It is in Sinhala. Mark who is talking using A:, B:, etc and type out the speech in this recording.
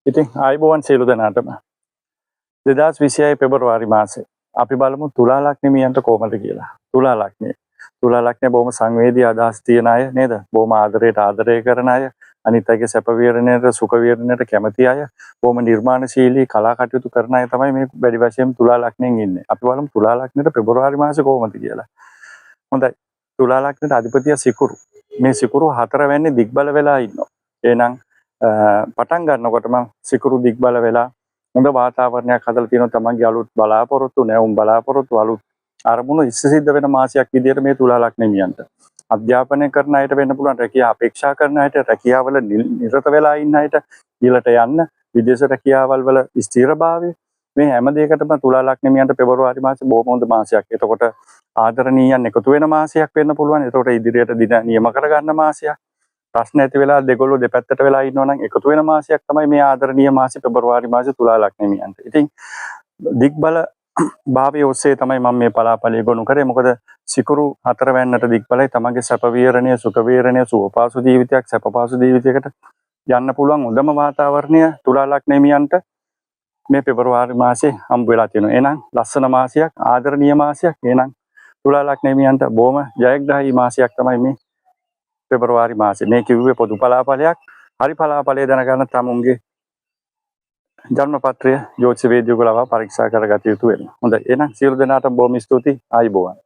A: ඉතින් ආයුබෝවන් සියලු දෙනාටම 2026 පෙබරවාරි මාසේ අපි බලමු තුලා ලග්නෙමියන්ට කොහොමද කියලා. තුලා ලග්නේ බොහොම සංවේදී අදහස් තියන අය නේද? බොහොම ආදරය කරන අය, අනිත් අයගේ සැප විහරණයට, සුඛ විහරණයට කැමති අය, බොහොම නිර්මාණශීලී කලා කටයුතු කරන අය තමයි මේ වැඩි වශයෙන් තුලා ලග්නෙන් ඉන්නේ. අපි බලමු තුලා ලග්නෙට පෙබරවාරි මාසේ කොහොමද කියලා. හොඳයි. තුලා ලග්නෙට අධිපතිය සිකුරු. මේ සිකුරු 4 වෙන්නේ දිග්බල වෙලා ඉන්නවා. එහෙනම් පටන් ගන්නකොටම සිකුරු දිග්බල වෙලා හොඳ වාතාවරණයක් හදලා තියෙනවා. තමන්ගේ අලුත් බලාපොරොත්තු නැවුම් බලාපොරොත්තු අලුත් අරමුණු ඉස්සෙසිද්ධ වෙන මාසයක් විදියට මේ තුලා ලග්නෙමියන්ට. අධ්‍යාපනය කරන අයට වෙන්න පුළුවන්, රැකියාව අපේක්ෂා කරන අයට, රැකියාවල නිරත වෙලා ඉන්න අයට, ඊළට යන්න විදේශ රැකියාවල් වල ස්ථිරභාවය, මේ හැම දෙයකටම තුලා ලග්නෙමියන්ට පෙබරවාරි මාසේ බොහොම හොඳ මාසයක්. එතකොට ආදරණීයයන් එකතු වෙන මාසයක් වෙන්න පුළුවන්. එතකොට ඉදිරියට දින නියම කරගන්න මාසයක්. ප්‍රශ්න ඇති වෙලා දෙගොල්ලෝ දෙපැත්තට වෙලා ඉන්නවා නම් එකතු වෙන මාසයක් තමයි මේ ආදරණීය මාසේ පෙබරවාරි මාසේ තුලා ලග්නෙමියන්ට. ඉතින් දිග්බල භාවයේ ඔස්සේ තමයි මම මේ පලාපලයේ ගොනු කරේ. මොකද සිකුරු 4 වෙන්නට දිග්බලයි තමන්ගේ සැප විහරණය, සුඛ විහරණය, සුවපහසු ජීවිතයක්, සැපපහසු ජීවිතයකට යන්න පුළුවන් හොඳම වාතාවරණය තුලා ලග්නෙමියන්ට මේ පෙබරවාරි මාසේ හම්බ වෙලා තියෙනවා. එහෙනම් ලස්සන මාසයක්, ආදරණීය මාසයක්. එහෙනම් තුලා ලග්නෙමියන්ට බොහොම ජයග්‍රාහී මාසයක් තමයි මේ පෙබරවාරි මාසේ. මේ කිව්වේ පොදු පලාපලයක්. හරි පලාපලය දැනගන්න තමුන්ගේ ජන්මපත්‍රය ජ්‍යොතිෂ වේදිකවල පරීක්ෂා කරගත යුතු වෙනවා. හොඳයි. එහෙනම් සියලු දෙනාටම බොහොම ස්තුතියි. ආයුබෝවන්.